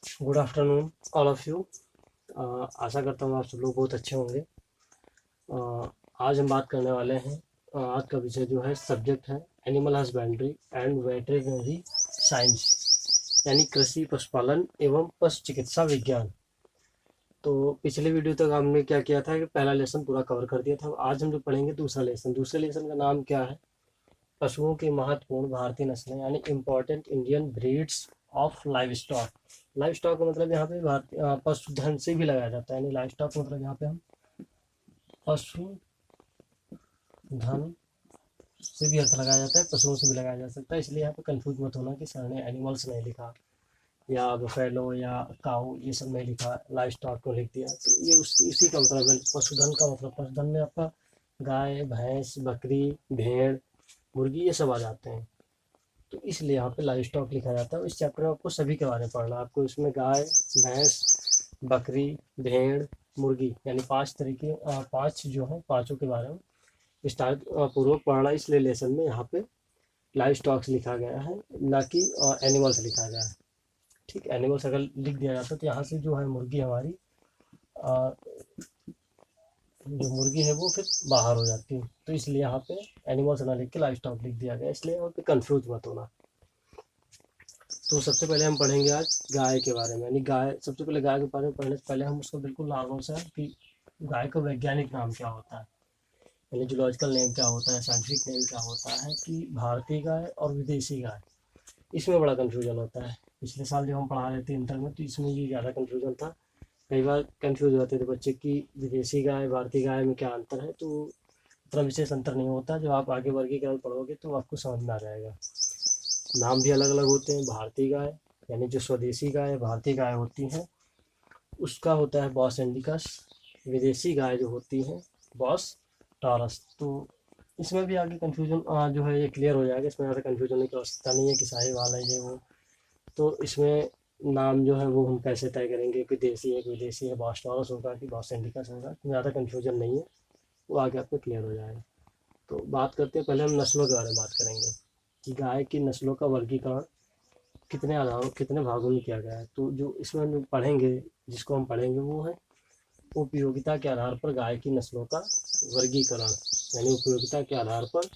Good afternoon all of you. आशा करता हूँ आप सब लोग बहुत अच्छे होंगे। आज हम बात करने वाले हैं। आज का विषय जो है सब्जेक्ट है animal husbandry and veterinary science, यानी कृषि पशुपालन एवं पशु चिकित्सा विज्ञान। तो पिछले वीडियो तक हमने क्या किया था कि पहला लेसन पूरा कवर कर दिया था। आज हम जो पढ़ेंगे दूसरा लेसन। दूसरे लेसन का नाम क्या है? पशुओं की महत्वपूर्ण भारतीय नस्लें, यानी important Indian breeds of live stock. Live stock का मतलब यहाँ पे भारतीय पशुधन से भी लगाया जाता है, यानी लाइव स्टॉक मतलब यहाँ पे हम पशुधन से भी अर्थ लगाया जाता है, पशुओं से भी लगाया जा सकता है। इसलिए यहाँ पे कंफ्यूज मत होना कि सर ने एनिमल्स नहीं लिखा या बफेलो या काऊ ये सब नहीं लिखा, लाइव स्टॉक को लिख दिया। तो ये इसी का मतलब है पशुधन का। मतलब पशुधन में आपका गाय, भैंस, बकरी, भेड़, मुर्गी ये सब आ जाते हैं। तो इसलिए यहाँ पे लाइव स्टॉक लिखा जाता है। इस चैप्टर में आपको सभी के बारे में पढ़ना है। आपको इसमें गाय, भैंस, बकरी, भेड़, मुर्गी यानी 5 तरीके 5 जो है पाँचों के बारे में विस्तार पूर्वक पढ़ना। इसलिए लेसन में यहाँ पे लाइव स्टॉक्स लिखा गया है, ना कि एनिमल्स लिखा गया है। ठीक, एनिमल्स अगर लिख दिया जाता तो यहाँ से जो है मुर्गी हमारी जो मुर्गी है वो फिर बाहर हो जाती है। तो इसलिए यहाँ पे एनिमल्स ना लिख के लाइव स्टॉक लिख दिया गया, इसलिए यहाँ पे कंफ्यूज मत होना। तो सबसे पहले हम पढ़ेंगे आज गाय के बारे में, यानी गाय। सबसे पहले गाय के बारे में पढ़ने से पहले हम उसको बिल्कुल नॉर्मल सा कि गाय का वैज्ञानिक नाम क्या होता है, यानी जूलॉजिकल नेम क्या होता है, साइंटिफिक नेम क्या होता है, कि भारतीय गाय और विदेशी गाय। इसमें बड़ा कन्फ्यूजन होता है। पिछले साल जब हम पढ़ा रहे थे इंटर में तो इसमें ये ज़्यादा कन्फ्यूजन था। कई बार कन्फ्यूज होते थे बच्चे कि विदेशी गाय भारतीय गाय में क्या अंतर है। तो इतना विशेष अंतर नहीं होता। जब आप आगे वर्गीकरण पढ़ोगे तो आपको समझ में आ जाएगा। नाम भी अलग अलग होते हैं। भारतीय गाय यानी जो स्वदेशी गाय भारतीय गाय होती हैं उसका होता है बॉस इंडिकस। विदेशी गाय जो होती हैं बॉस टॉरस। तो इसमें भी आगे कन्फ्यूजन जो है ये क्लियर हो जाएगा। इसमें ज़्यादा कन्फ्यूजन की आवश्यकता नहीं है कि साहिवाल है ये वो। तो इसमें नाम जो है वो हम कैसे तय करेंगे कि देसी है कि विदेशी है, बॉस टॉरस होगा कि बॉस इंडिकस होगा। ज़्यादा कन्फ्यूजन नहीं है, वो आगे आपको क्लियर हो जाएगा। तो बात करते हैं, पहले हम नस्लों के बारे में बात करेंगे कि गाय की नस्लों का वर्गीकरण कितने आधारों कितने भागों में किया गया है। तो जो इसमें हम पढ़ेंगे, जिसको हम पढ़ेंगे वो है उपयोगिता के आधार पर गाय की नस्लों का वर्गीकरण। यानी उपयोगिता के आधार पर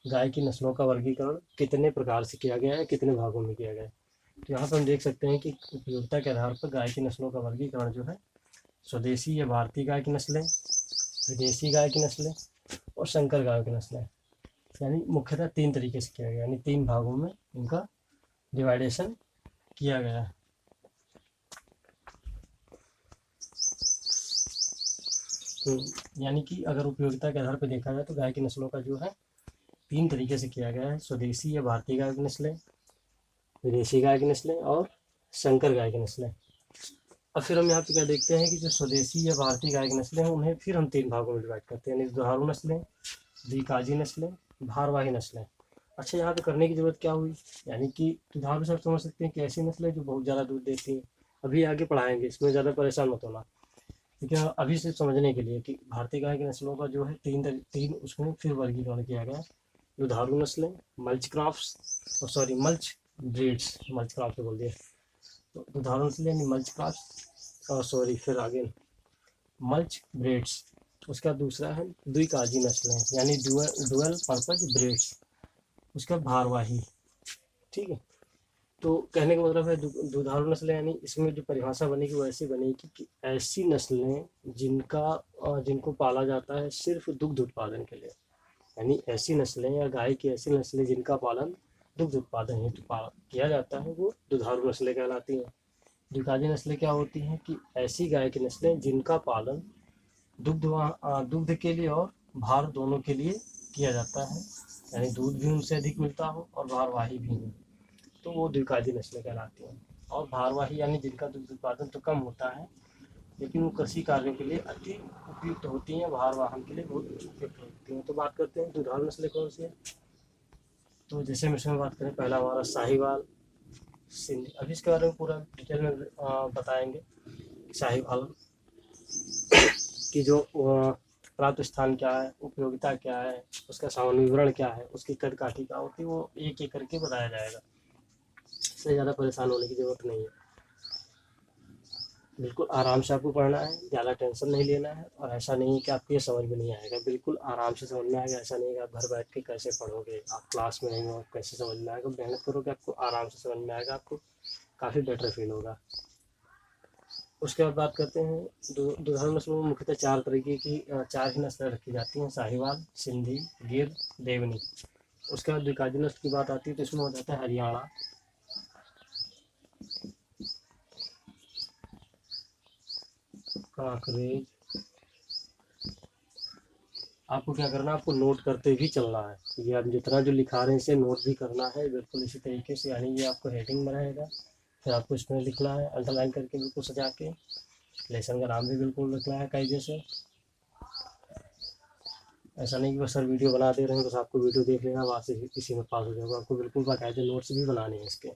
गाय की नस्लों का वर्गीकरण कितने प्रकार से किया गया है, कितने भागों में किया गया है। तो यहाँ पर हम देख सकते हैं कि उपयोगिता के आधार पर गाय की नस्लों का वर्गीकरण जो है स्वदेशी या भारतीय गाय की नस्लें, विदेशी गाय की नस्लें और संकर गायों की नस्लें, यानी मुख्यतः 3 तरीके से किया गया, यानी 3 भागों में इनका डिवाइडेशन किया गया है। तो यानी कि अगर उपयोगिता के आधार पर देखा जाए तो गाय की नस्लों का जो है 3 तरीके से किया गया है। स्वदेशी या भारतीय गाय की नस्लें, विदेशी गाय की नस्लें और संकर गाय की नस्लें। अब फिर हम यहाँ पे क्या देखते हैं कि जो स्वदेशी या भारतीय गाय की नस्लें हैं उन्हें फिर हम 3 भागों में डिवाइड करते हैं, यानी दुधारू नस्लें, द्विकाजी नस्लें, भारवाही नस्लें। अच्छा, यहाँ पे करने की जरूरत क्या हुई? यानी कि दुधारू सब समझ सकते हैं कि ऐसी नस्लें जो बहुत ज़्यादा दूध देती हैं। अभी आगे पढ़ाएंगे, इसमें ज़्यादा परेशान मत होना। ठीक है, अभी सिर्फ समझने के लिए कि भारतीय गाय की नस्लों का जो है तीन उसमें फिर वर्गीकरण किया गया। दुधारू नस्लें, mulch crops, sorry mulch breeds, mulch crops बोल दिया। तो दुधारू नस्लें यानी मल्च क्रॉप्स, सॉरी फिर आगे मल्च ब्रीड्स। उसका दूसरा है द्विकाजी नस्लें यानी डुअल पर्पज ब्रीड्स। उसका भारवाही। ठीक है, तो कहने का मतलब है दुधारू नस्लें, यानी इसमें जो परिभाषा बनेगी वो ऐसी बनेगी कि ऐसी नस्लें जिनको पाला जाता है सिर्फ दुग्ध उत्पादन के लिए। यानी ऐसी नस्लें या गाय की ऐसी नस्लें जिनका पालन दुग्ध उत्पादन हेतु किया जाता है वो दुधारू नस्लें कहलाती हैं। द्विकाजी नस्लें क्या होती हैं कि ऐसी गाय की नस्लें जिनका पालन दुग्ध के लिए और भार दोनों के लिए किया जाता है, यानी दूध भी उनसे अधिक मिलता हो और भारवाही भी हो, तो वो द्विकाजी नस्लें कहलाती हैं। और भारवाही यानी जिनका दुग्ध उत्पादन तो कम होता है लेकिन वो कृषि कार्यों के लिए अति उपयुक्त होती हैं, भार वाहन के लिए बहुत उपयुक्त होती हैं। तो बात करते हैं दुधारू नस्लें कौन सी है। तो जैसे हम इसमें बात करें, पहला हमारा साहिवाल, सिंधी। अभी इसके बारे में पूरा डिटेल में बताएंगे। साहिवाल की जो प्राप्त स्थान क्या है, उपयोगिता क्या है, उसका सामान्य विवरण क्या है, उसकी कद काठी क्या होती है, वो एक एक करके बताया जाएगा। इससे ज़्यादा परेशान होने की ज़रूरत नहीं है। बिल्कुल आराम से आपको पढ़ना है, ज़्यादा टेंशन नहीं लेना है, और ऐसा नहीं है कि आपको ये समझ में नहीं आएगा, बिल्कुल आराम से समझ में आएगा। ऐसा नहीं है कि आप घर बैठ के कैसे पढ़ोगे, आप क्लास में नहीं हो, आप कैसे समझ में आएगा। मेहनत करोगे आपको आराम से समझ में आएगा, आपको काफ़ी बेटर फील होगा। उसके बाद बात करते हैं दुधारू नस्लों में मुख्यतः चार तरीके की चार ही नस्लें रखी जाती हैं: साहिवाल, सिंधी, गिर, देवनी। उसके बाद द्विकाजी नस्ल की बात आती है तो इसमें हो जाता है हरियाणा, काकरेज। आपको क्या करना है, आपको नोट करते भी चलना है। ये आप जितना जो लिखा रहे हैं इसे नोट भी करना है बिल्कुल इसी तरीके से, यानी ये आपको हेडिंग में रहेगा, फिर आपको इसमें लिखना है अंडरलाइन करके बिल्कुल सजा के। लेसन का नाम भी बिल्कुल लिखना है कायदे से। ऐसा नहीं कि बस सर वीडियो बना दे रहे हैं, बस आपको वीडियो देख लेना वहाँ से इसी में पास हो जाएगा। आपको बिल्कुल बाकायदे नोट्स भी बनाने हैं इसके।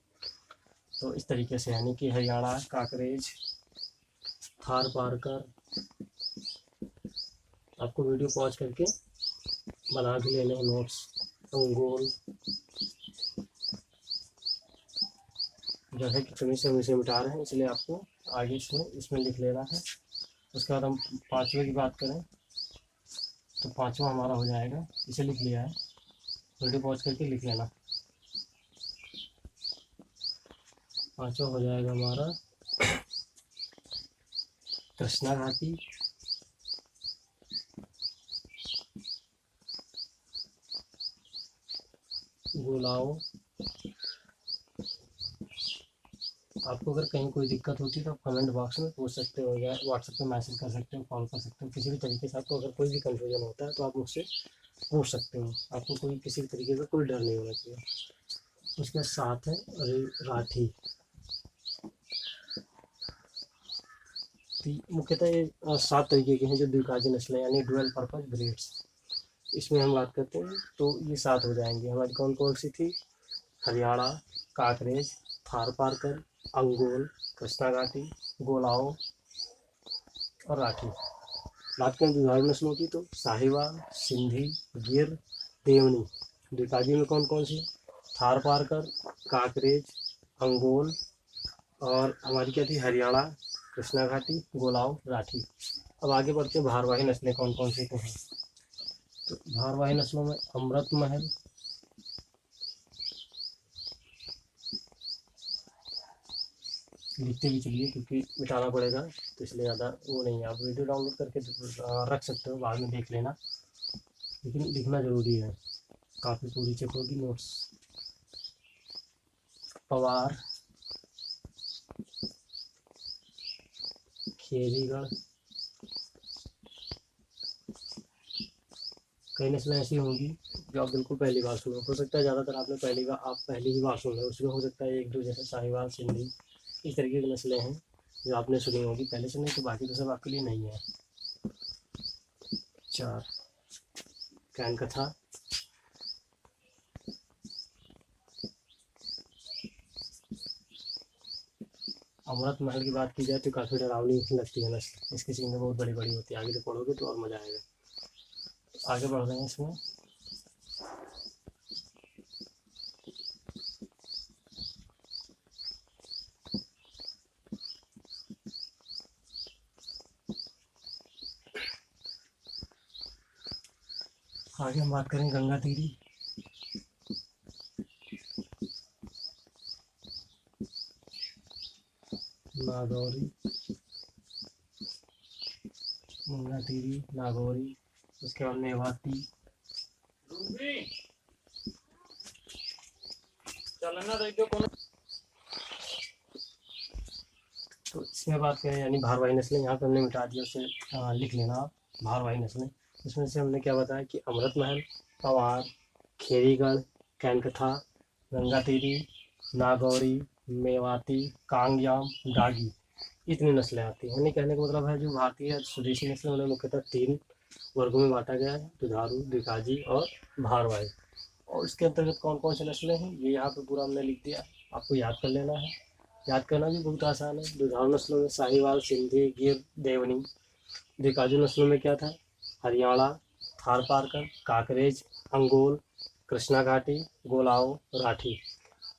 तो इस तरीके से यानी कि हरियाणा, काकरेज, थार पारकर, आपको वीडियो पॉज करके बना भी लेने हैं नोट्स। अंगोल, जैसे कि कमी से हम इसे मिटा रहे हैं इसलिए आपको आगे इसमें लिख लेना है। उसके बाद हम पाँचवें की बात करें तो पाँचवा हमारा हो जाएगा, इसे लिख लिया है, वीडियो पॉज करके लिख लेना। पाँचवा हो जाएगा हमारा कृष्णा घाटी, गोलाओ। आपको अगर कहीं कोई दिक्कत होती है तो आप कमेंट बॉक्स में पूछ सकते हो, या व्हाट्सएप पे मैसेज कर सकते हो, कॉल कर सकते हो। किसी भी तरीके से आपको अगर कोई भी कन्फ्यूजन होता है तो आप मुझसे पूछ सकते हो। आपको कोई किसी भी तरीके का कोई डर नहीं होना चाहिए। उसके साथ है राठी। मुख्यतः ये 7 तरीके के हैं जो द्विकाजी नस्लें यानी डुअल पर्पज ब्रीड्स, इसमें हम बात करते हैं तो ये 7 हो जाएंगी हमारी। कौन कौन सी थी? हरियाणा, काकरेज, थार पारकर, अंगोल, कृष्णा घाटी, गोलाओ और राठी। बात करें दुधारू नस्लों की तो साहिवाल, सिंधी, गिर, देवनी। द्विकाजी में कौन कौन सी? थार पारकर, काकरेज, अंगोल, और हमारी क्या थी? हरियाणा, कृष्णा घाटी, गोलाव, राठी। अब आगे बढ़ते हैं भारवाही नस्लें कौन कौन सी तो हैं। तो भारवाही नस्लों में अमृत महल, लिखते भी चलिए क्योंकि मिटाना पड़ेगा तो इसलिए ज़्यादा वो नहीं है। आप वीडियो डाउनलोड करके रख सकते हो, बाद में देख लेना, लेकिन लिखना ज़रूरी है, काफ़ी पूरी चेक होगी नोट्स। पवार, खेरीगढ़। कई नस्लें ऐसी होंगी जो आप बिल्कुल पहली बार सुनो, हो सकता है ज़्यादातर आपने पहली ही बार सुन रहे हो, उसमें हो सकता है एक दो जैसे साहिवाल, सिंधी, इस तरीके की नस्लें हैं जो आपने सुनी होगी पहले से, नहीं तो बाकी तो सब आपके लिए नहीं है। 4 कैन कथा, अमृत महल की बात की जाए तो काफ़ी डरावनी लगती है नस्ल, इसकी सींगें बहुत बड़ी बड़ी होती है। आगे तो पढ़ोगे तो और मज़ा आएगा। आगे बढ़ रहे हैं इसमें। आगे हम बात करें गंगा तीरी, नागौरी, गंगा तीरी, नागौरी। उसके बाद मेवाती, तो इसमें बात करें यानी भारवाही नस्लें, यहाँ पे हमने मिटा दिया, उसे लिख लेना आप, भारवाही नस्लें। इसमें से हमने क्या बताया कि अमृत महल, पवार, खेरीगढ़, कैनकथा, गंगा तीरी, नागौरी, मेवाती, कांगयाम, डागी, इतनी नस्लें आती हैं। यानी कहने का मतलब है जो भारतीय स्वदेशी नस्लें उन्हें मुख्यतः 3 वर्गों में बांटा गया है: दुधारू, द्विकाजी और भारवाही। और इसके अंतर्गत कौन कौन सी नस्लें हैं ये यहाँ पे पूरा हमने लिख दिया, आपको याद कर लेना है। याद करना भी बहुत आसान है। दुधारू नस्लों में साहिवाल, सिंधी, गिर, देवनी। द्विकाजी नस्लों में क्या था? हरियाणा, थार पारकर, काकरेज, अंगोल, कृष्णा घाटी, गोलाव, राठी।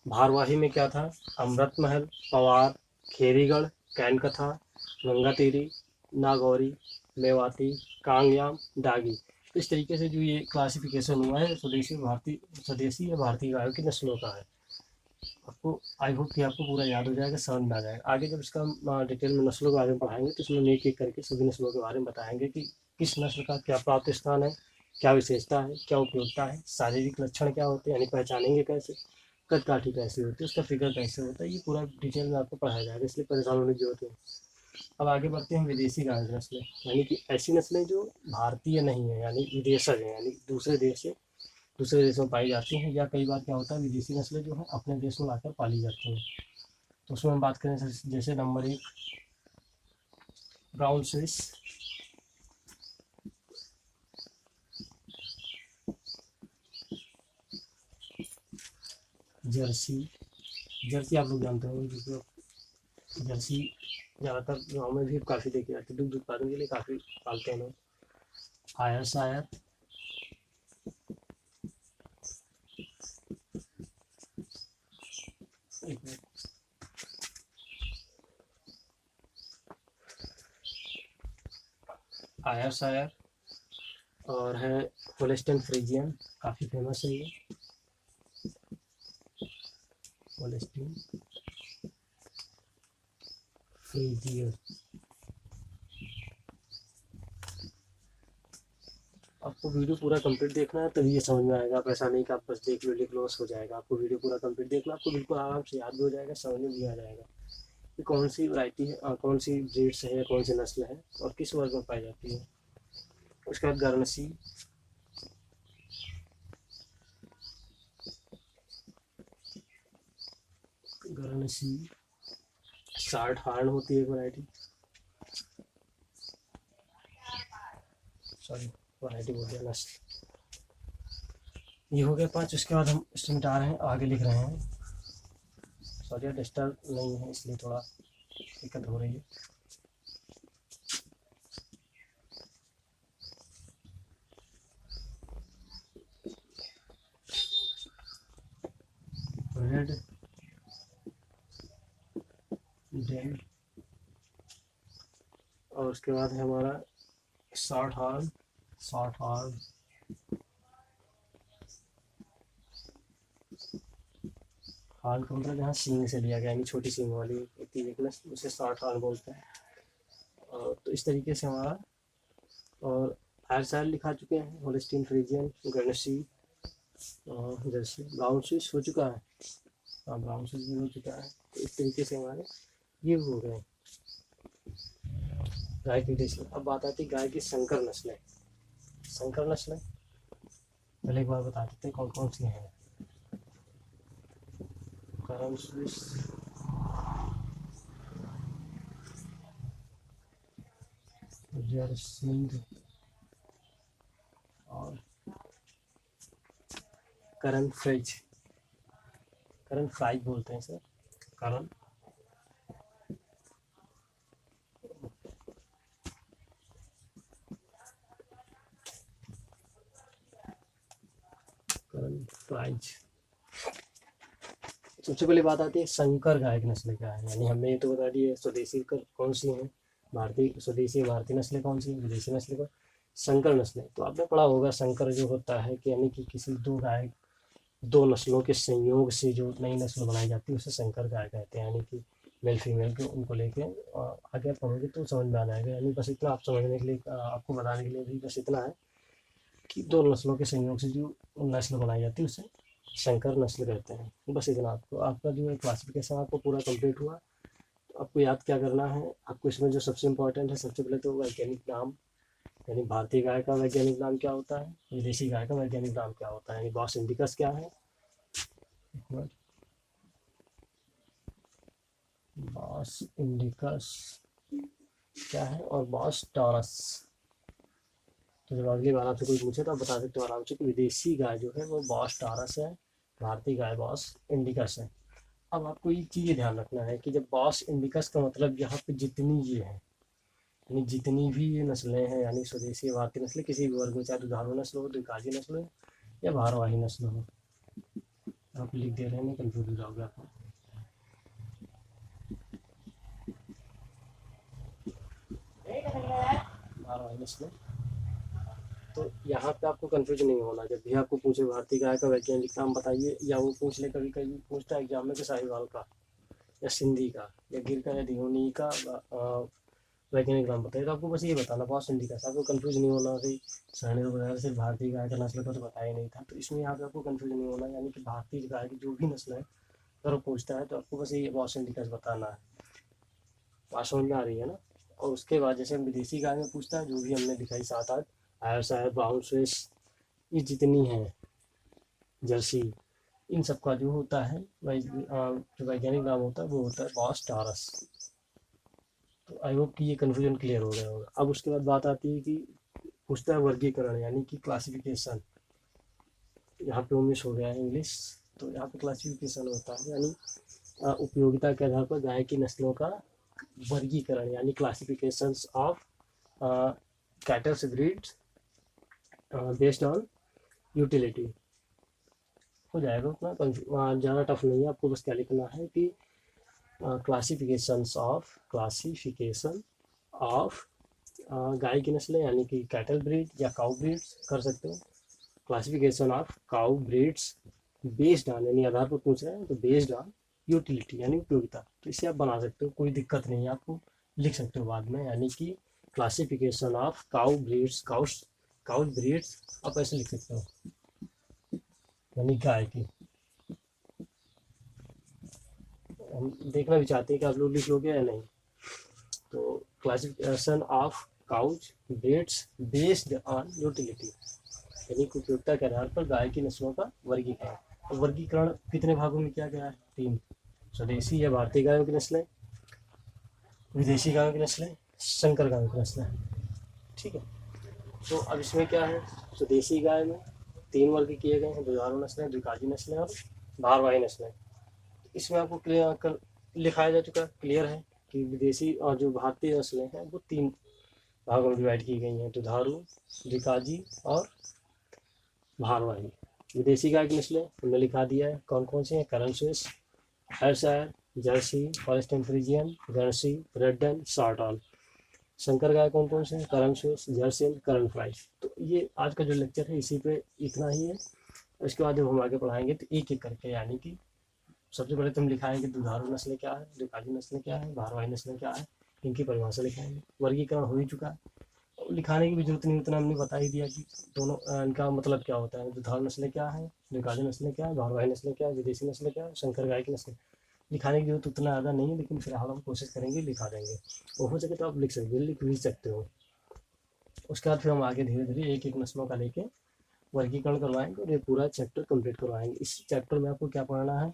भारवाही में क्या था? अमृत महल, पवार, खेरीगढ़, कैनकथा, गंगातीरी, नागौरी, मेवाती, कांगयाम, डागी। तो इस तरीके से जो ये क्लासिफिकेशन हुआ है स्वदेशी या भारतीय गायों की नस्लों का है। आपको आई होप कि आपको पूरा याद हो जाएगा, समझ में आ जाएगा। आगे जब इसका डिटेल में नस्लों के बारे में पढ़ाएंगे तो इसमें एक एक करके सभी नस्लों के बारे में बताएंगे कि किस नस्ल का क्या प्राप्त स्थान है, क्या विशेषता है, क्या उपयोगिता है, शारीरिक लक्षण क्या होते हैं, यानी पहचानेंगे कैसे, कद काठी कैसी होती है, उसका फिगर कैसे होता है, ये पूरा डिटेल में आपको पढ़ाया जाएगा, इसलिए परेशान होने की जरूरत नहीं। अब आगे बढ़ते हैं विदेशी गाय की नस्लें, यानी कि ऐसी नस्लें जो भारतीय नहीं है, यानी विदेशज हैं, यानी दूसरे देशों में पाई जाती हैं, या कई बार क्या होता है विदेशी नस्लें जो है अपने देश में लाकर पाली जाती हैं। तो उसमें हम बात करें जैसे number 1 brown Swiss, Jersey. Jersey आप लोग जानते होंगे, जिसको जर्सी ज़्यादातर गाँव में भी काफ़ी देखी जाती है, दूध उत्पादन के लिए काफ़ी पालते हैं लोग। आयर शायर, एक मिनट, आयर शायर, और है होलिस्टन फ्रीजियन, काफ़ी फेमस है ये होलिस्टन फ्रीजियन। आपको वीडियो पूरा कंप्लीट देखना है तभी ये समझ में आएगा, आप ऐसा नहीं कि आप बस देख लो लिख लो बस हो जाएगा। आपको वीडियो पूरा कंप्लीट देखना, आपको बिल्कुल आराम से याद भी हो जाएगा, समझ में भी आ जाएगा कि कौन सी वैरायटी है, कौन सी ब्रीड्स है, कौन सी नस्ल है और किस वर्ग में पाई जाती है। उसके बाद गर्नसी, गर्नसी शार्ट हार्न होती है एक वैरायटी, सॉरी वैरायटी बोल दिया, नस्ल। ये हो गया 5। उसके बाद हम इसमें मिटा रहे हैं, आगे लिख रहे हैं, सॉरी डिस्टर्ब नहीं है इसलिए थोड़ा दिक्कत हो रही है। रेड डेन, और उसके बाद है हमारा short horn, short horn, horn का मतलब यहाँ सींग से लिया गया, यानी छोटी सींग वाली होती है एक नस्ल, उसे शॉर्ट हॉर्न बोलते हैं। तो इस तरीके से हमारा, और आयर शायर लिखा चुके हैं, Holstein Friesian, Guernsey, Jersey. Brown Swiss हो चुका है, हाँ ब्राउन स्विस भी हो चुका है। तो इस तरीके से हमारे ये हो गए गाय की नस्लें। अब बात आती है गाय की संकर नस्लें। संकर नस्लें पहले एक बार बता देते हैं कौन कौन सी हैं। करम स्विस, जर्सिंग, और करन फ्राइज, करन फ्राइज बोलते हैं सर, करन, करन फ्राइज। सबसे पहले बात आती है संकर गाय की नस्लें क्या है, यानी हमने ये तो बता दी है स्वदेशी कौन सी है, भारतीय स्वदेशी भारतीय नस्लें कौन सी है, विदेशी नस्लें कौन। संकर नस्लें तो आपने पढ़ा होगा, संकर जो होता है कि यानी कि किसी दो नस्लों के संयोग से जो नई नस्ल बनाई जाती है उसे संकर गाय कहते हैं, यानी कि मेल फीमेल को उनको लेके आगे पढ़ोगे तो समझ में आ जाएगा। यानी बस इतना आप समझने के लिए, आपको बताने के लिए भी बस इतना है कि दो नस्लों के संयोग से जो नस्ल बनाई जाती है उसे संकर नस्ल कहते हैं। बस इतना आपको, आपका जो है क्लासिफिकेशन आपको पूरा कंप्लीट हुआ। तो आपको याद क्या करना है, आपको इसमें जो सबसे इम्पोर्टेंट है, सबसे पहले तो वैज्ञानिक नाम, यानी भारतीय गाय का वैज्ञानिक नाम क्या होता है, विदेशी गाय का वैज्ञानिक नाम क्या होता है, यानी बॉस इंडिकस क्या है, बॉस इंडिकस क्या है, और बॉस टॉरस। तो जब अगली बार आपसे कोई पूछे तो आप बता सकते हो आराम से कि विदेशी गाय जो है वो बॉस टॉरस है, भारतीय गाय बॉस इंडिकस है। अब आपको एक चीज़ ध्यान रखना है कि जब बॉस इंडिकस का मतलब यहाँ पे जितनी ये है, यानी जितनी भी ये नस्लें हैं, यानी स्वदेशी भारतीय नस्लें किसी भी वर्ग में, चाहे दुधारू नस्ल हो, द्विकाजी नस्ल हो या भारवाही नस्ल हो। आप लिख दे रहे हैं, कंफ्यूज हो जाओगे आप। नस्लें। तो यहाँ पे आपको कंफ्यूज नहीं होना, जब भी आपको पूछे भारतीय गाय का वैज्ञानिक नाम बताइए, या वो पूछ ले, कभी कभी पूछता है एग्जाम में कि साहिवाल का या सिंधी का या गिर का या दिहोनी का वैज्ञानिक नाम बताइए, तो आपको बस ये बताना बहुत सिंधी का, आपको कंफ्यूज नहीं होना कि सारणी वगैरह सिर्फ भारतीय गाय का नस्ल का तो बताया नहीं था। तो इसमें यहाँ पे आपको कंफ्यूज नहीं होना, यानी कि भारतीय गाय की जो भी नस्ल है अगर वो पूछता है तो आपको बस ये बहुत सिंधी का बताना है। बात समझ में आ रही है ना। और उसके बाद जैसे विदेशी गाय में पूछता है, जो भी हमने दिखाई 7-8 आयर शायर ब्राउन स्विस, ये जितनी हैं जर्सी, इन सब का जो होता है जो वैज्ञानिक नाम होता है वो होता है बॉस टॉरस। तो आई होप कि ये कन्फ्यूजन क्लियर हो गया होगा। अब उसके बाद बात आती है कि पूछता है वर्गीकरण यानी कि क्लासिफिकेशन। यहाँ पे मिस हो गया है इंग्लिश, तो यहाँ पे क्लासिफिकेशन होता है यानी उपयोगिता के आधार पर गाय की नस्लों का वर्गीकरण यानी classifications of kettles breeds based on utility. हो जाएगा, उतना ज़्यादा टफ नहीं है, आपको बस क्या लिखना है कि क्लासिफिकेशन ऑफ गाय की नस्लें यानी कि कैटल ब्रीड या काउ ब्रीड्स कर सकते हो। Classification of cow breeds based on, यानी आधार पर पूछ रहे हैं तो बेस्ड ऑन यूटिलिटी यानी उपयोगिता, तो इसे आप बना सकते हो, कोई दिक्कत नहीं है, आपको लिख सकते हो बाद में, यानी कि क्लासिफिकेशन ऑफ काउ ब्रीड्स आप ऐसे लिख सकते हो, यानी गाय की। हम देखना भी चाहते हैं कि आप लोग लिख लोगे या नहीं। तो classification of cows breeds based on utility यानी उपयोगिता के आधार पर गाय की नस्लों का वर्गीकरण। और वर्गीकरण कितने भागों में किया गया है? 3, स्वदेशी या भारतीय गायों की नस्लें, विदेशी गायों की नस्लें, संकर गायों की नस्लें। ठीक है, तो अब इसमें क्या है, स्वदेशी गाय में 3 वर्ग किए गए हैं, दुधारू नस्लें, द्विकाजी नस्लें और भारवाही नस्लें। इसमें आपको क्लियर लिखाया जा चुका है, क्लियर है कि विदेशी और जो भारतीय नस्लें हैं वो 3 भागों में डिवाइड की गई हैं, दुधारू, द्विकाजी और भारवाही। विदेशी गाय की नस्लें हमने लिखा दिया है कौन कौन सी हैं, Karan Swiss, Ayrshire, Jersey, Holstein Friesian, Guernsey, Red Dane, Shorthorn. संकर गाय कौन कौन से हैं, Karan Swiss, Jersey, Karan Fries. तो ये आज का जो लेक्चर है इसी पे इतना ही है। इसके बाद जब हम आगे पढ़ाएंगे तो एक एक करके, यानी कि सबसे पहले तुम लिखाएंगे दुधारू नस्लें क्या है, द्विकाजी नस्लें क्या है, भारवाही नस्लें क्या है, इनकी परिभाषा लिखाएंगे। वर्गीकरण हो ही चुका है, लिखाने की भी जरूरत नहीं, उतना हमने बता ही दिया कि दोनों इनका मतलब क्या होता है, दुधारू नस्लें क्या है, द्विकाजी नस्लें क्या है, भारवाही नस्लें क्या है, विदेशी नस्लें क्या है, संकर गाय की नस्लें। लिखाने की जरूरत उतना ज़्यादा नहीं है, लेकिन फिलहाल हम कोशिश करेंगे लिखा देंगे, और हो सके तो आप लिख भी सकते हो। उसके बाद फिर हम आगे धीरे धीरे एक एक नस्लों का लेके वर्गीकरण करवाएंगे और ये पूरा चैप्टर कंप्लीट करवाएंगे। इस चैप्टर में आपको क्या पढ़ना है,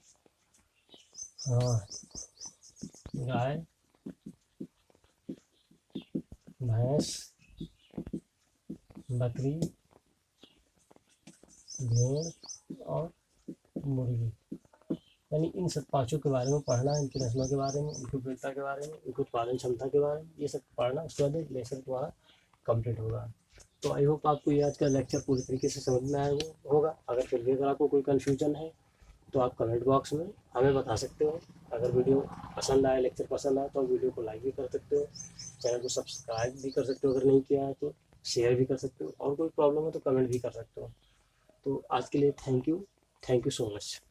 गाय, भैंस, बकरी, भेड़ और मुर्गी, यानी इन सब 5 के बारे में पढ़ना है, इनकी नस्लों के बारे में, इनकी उपयोगिता के बारे में, इनकी उत्पादन क्षमता के बारे में, ये सब पढ़ना। उसके बाद लेसन तुम्हारा कंप्लीट होगा। तो आई होप आपको ये आज का लेक्चर पूरी तरीके से समझ में आया होगा। अगर फिर भी अगर आपको कोई कन्फ्यूजन है तो आप कमेंट बॉक्स में हमें बता सकते हो। अगर वीडियो पसंद आए, लेक्चर पसंद आए, तो वीडियो को लाइक भी कर सकते हो, चैनल को सब्सक्राइब भी कर सकते हो, अगर नहीं किया है तो शेयर भी कर सकते हो, और कोई प्रॉब्लम है तो कमेंट भी कर सकते हो। तो आज के लिए थैंक यू सो मच।